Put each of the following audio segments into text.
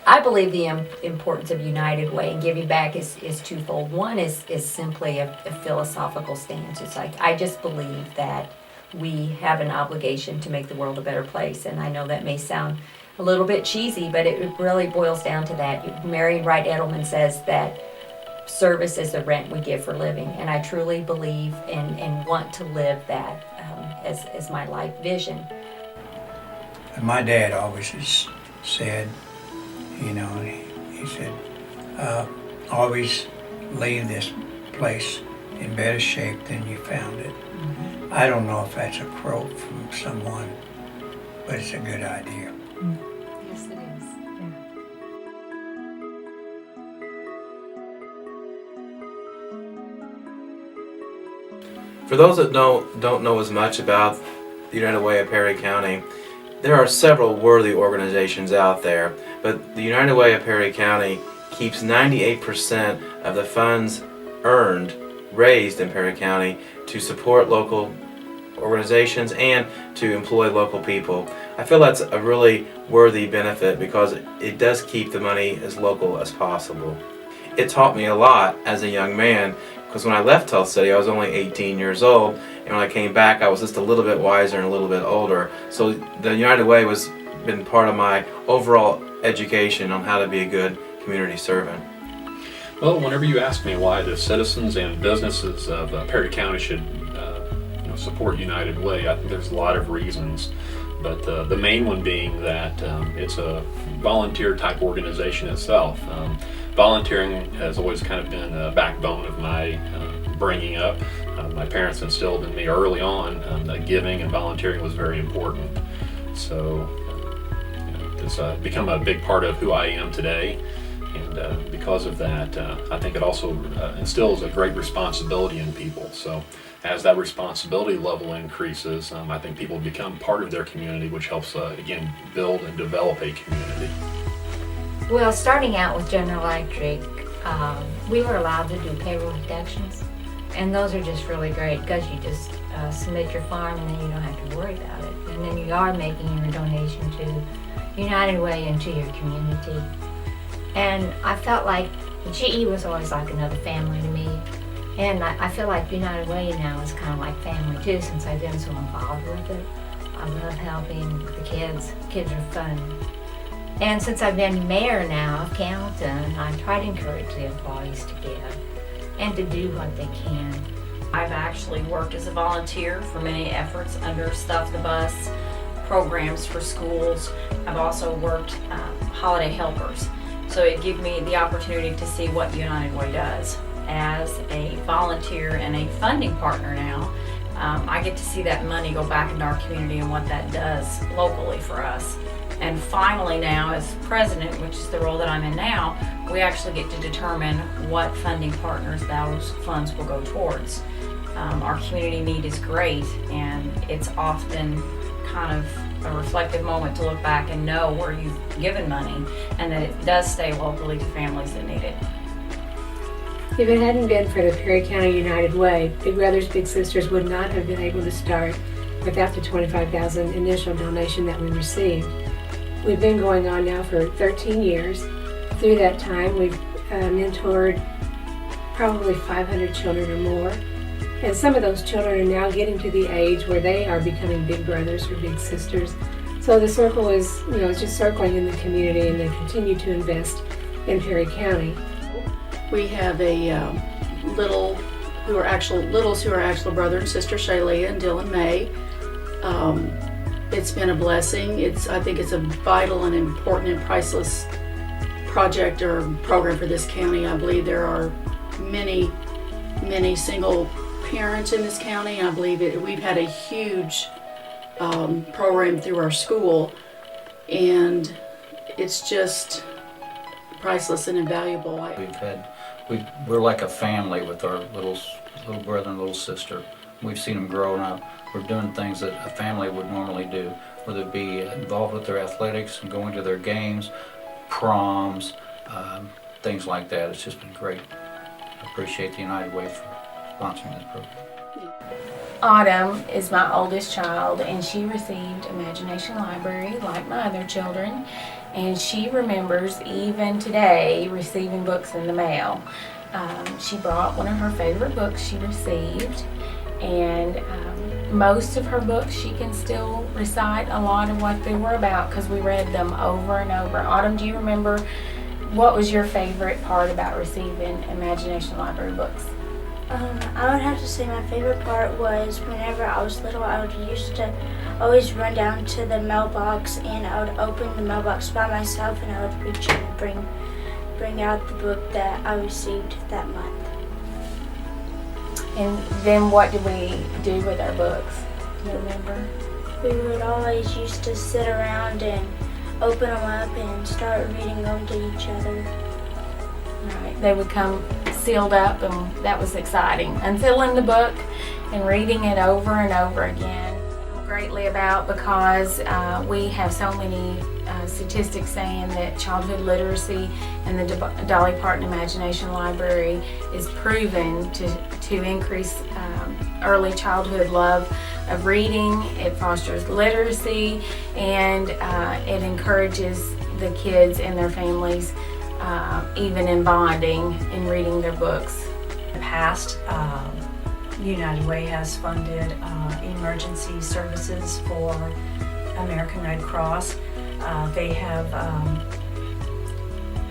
I believe the importance of United Way and giving back is twofold. One is simply a philosophical stance. It's like I just believe that we have an obligation to make the world a better place. And I know that may sound a little bit cheesy, but it really boils down to that. Marian Wright Edelman says that service is the rent we give for living. And I truly believe and want to live that as my life vision. And my dad always said, you know, he said, always leave this place in better shape than you found it. Mm-hmm. I don't know if that's a quote from someone, but it's a good idea. Yes, it is. For those that don't know as much about the United Way of Perry County, there are several worthy organizations out there, but the United Way of Perry County keeps 98% of the funds raised in Perry County to support local organizations and to employ local people. I feel that's a really worthy benefit because it does keep the money as local as possible. It taught me a lot as a young man, because when I left Tell City I was only 18 years old, and when I came back I was just a little bit wiser and a little bit older. So the United Way has been part of my overall education on how to be a good community servant. Well, whenever you ask me why the citizens and businesses of Perry County should support United Way, I think there's a lot of reasons. But the main one being that it's a volunteer type organization itself. Volunteering has always kind of been a backbone of my bringing up. My parents instilled in me early on that giving and volunteering was very important. So it's become a big part of who I am today. And because of that, I think it also instills a great responsibility in people. So as that responsibility level increases, I think people become part of their community, which helps, again, build and develop a community. Well, starting out with General Electric, we were allowed to do payroll deductions, and those are just really great because you just submit your farm and then you don't have to worry about it. And then you are making your donation to United Way and to your community. And I felt like GE was always like another family to me. And I feel like United Way now is kind of like family too, since I've been so involved with it. I love helping the kids. Kids are fun. And since I've been mayor now of Carrollton, I try to encourage the employees to give and to do what they can. I've actually worked as a volunteer for many efforts under Stuff the Bus, programs for schools. I've also worked holiday helpers. So it gave me the opportunity to see what United Way does. As a volunteer and a funding partner now, I get to see that money go back into our community and what that does locally for us. And finally now, as president, which is the role that I'm in now, we actually get to determine what funding partners those funds will go towards. Our community need is great, and it's often kind of a reflective moment to look back and know where you've given money and that it does stay locally to families that need it. If it hadn't been for the Perry County United Way, Big Brothers Big Sisters would not have been able to start without the $25,000 initial donation that we received. We've been going on now for 13 years. Through that time, we've mentored probably 500 children or more. And some of those children are now getting to the age where they are becoming big brothers or big sisters. So the circle is, it's just circling in the community, and they continue to invest in Perry County. We have a littles who are actual brother and sister, Shayla and Dylan May. It's been a blessing. I think it's a vital and important and priceless project or program for this county. I believe there are many single parents in this county. I believe we've had a huge program through our school, and it's just priceless and invaluable. We're like a family with our little brother and little sister. We've seen them grow up. We're doing things that a family would normally do, whether it be involved with their athletics and going to their games, proms, things like that. It's just been great. I appreciate the United Way for sponsoring this program. Autumn is my oldest child, and she received Imagination Library like my other children. And she remembers even today receiving books in the mail. She brought one of her favorite books she received, and most of her books she can still recite a lot of what they were about because we read them over and over. Autumn, do you remember what was your favorite part about receiving Imagination Library books? I would have to say my favorite part was whenever I was little, I would used to always run down to the mailbox and I would open the mailbox by myself and I would reach in and bring out the book that I received that month. And then what did we do with our books? Do you remember? We would always used to sit around and open them up and start reading them to each other. Right. They would come sealed up, and that was exciting. Unsealing the book and reading it over and over again. Greatly about because we have so many statistics saying that childhood literacy and the Dolly Parton Imagination Library is proven to increase early childhood love of reading. It fosters literacy, and it encourages the kids and their families even in bonding and reading their books. In the past, United Way has funded emergency services for American Red Cross. They have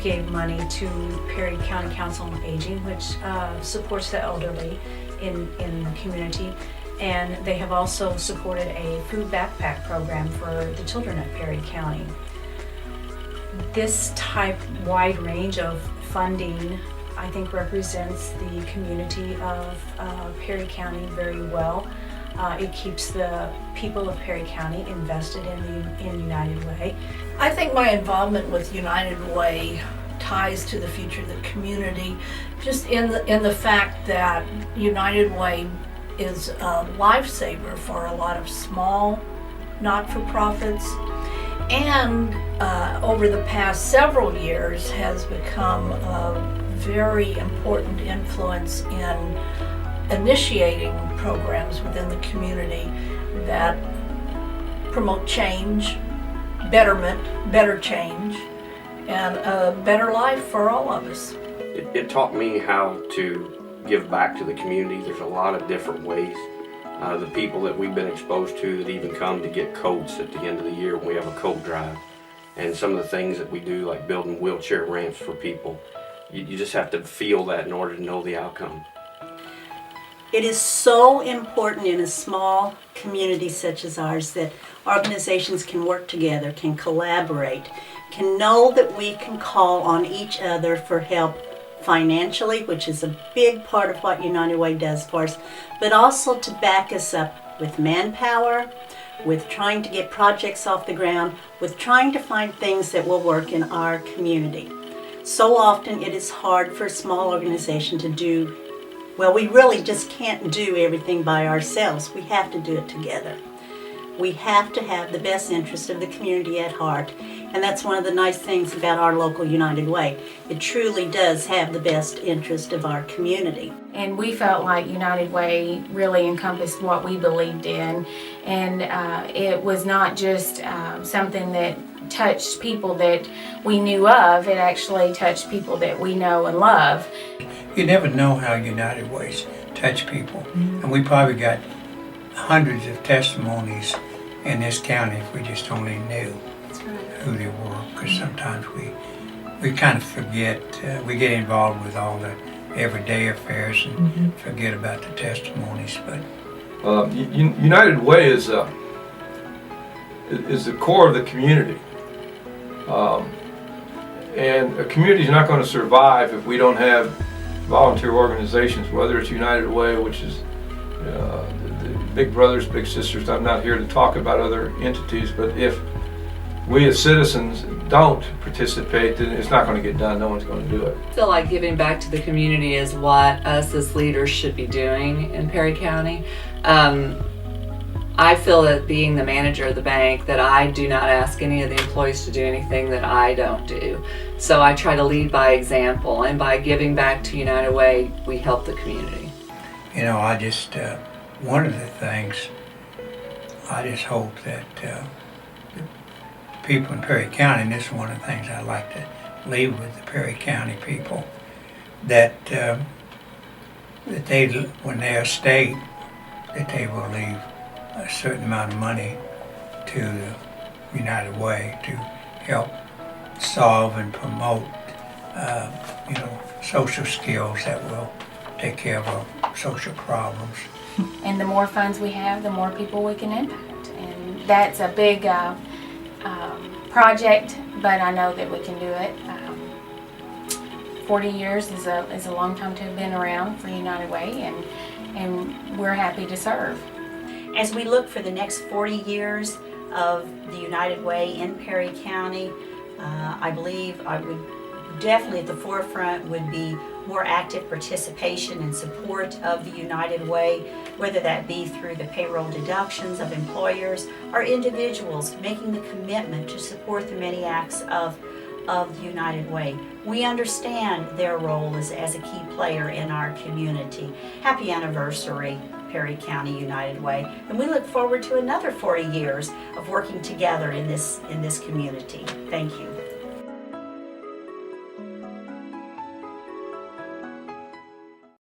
gave money to Perry County Council on Aging, which supports the elderly in the community. And they have also supported a food backpack program for the children of Perry County. This type wide range of funding, I think, represents the community of Perry County very well. It keeps the people of Perry County invested in United Way. I think my involvement with United Way ties to the future of the community, just in the fact that United Way is a lifesaver for a lot of small not-for-profits, and over the past several years has become a very important influence in initiating programs within the community that promote change, betterment, better change, and a better life for all of us. It taught me how to give back to the community. There's a lot of different ways. The people that we've been exposed to that even come to get coats at the end of the year when we have a coat drive, and some of the things that we do, like building wheelchair ramps for people. You just have to feel that in order to know the outcome. It is so important in a small community such as ours that organizations can work together, can collaborate, can know that we can call on each other for help financially, which is a big part of what United Way does for us, but also to back us up with manpower, with trying to get projects off the ground, with trying to find things that will work in our community. So often it is hard for a small organization to do, well, we really just can't do everything by ourselves. We have to do it together. We have to have the best interest of the community at heart, and that's one of the nice things about our local United Way. It truly does have the best interest of our community. And we felt like United Way really encompassed what we believed in, and it was not just something that touched people that we knew of, it actually touched people that we know and love. You never know how United Ways touch people, and we probably got hundreds of testimonies in this county if we just only knew who they were, because sometimes we kind of forget, we get involved with all the everyday affairs and forget about the testimonies. But United Way is the core of the community, and a community is not going to survive if we don't have volunteer organizations, whether it's United Way, which is the big brothers, big sisters. I'm not here to talk about other entities, but if we as citizens don't participate, then it's not going to get done. No one's going to do it. I feel like giving back to the community is what us as leaders should be doing in Perry County. I feel that being the manager of the bank, that I do not ask any of the employees to do anything that I don't do. So I try to lead by example, and by giving back to United Way, we help the community. You know, I just, one of the things, I just hope that people in Perry County, and this is one of the things I like to leave with the Perry County people, that that they, when they're a state, that they will leave a certain amount of money to the United Way to help solve and promote, social skills that will take care of our social problems. And the more funds we have, the more people we can impact. And that's a big project, but I know that we can do it. 40 years is a long time to have been around for United Way, and we're happy to serve. As we look for the next 40 years of the United Way in Perry County, I believe I would definitely at the forefront would be more active participation and support of the United Way, whether that be through the payroll deductions of employers or individuals making the commitment to support the many acts of the United Way. We understand their role as a key player in our community. Happy anniversary, Perry County United Way, and we look forward to another 40 years of working together in this community. Thank you.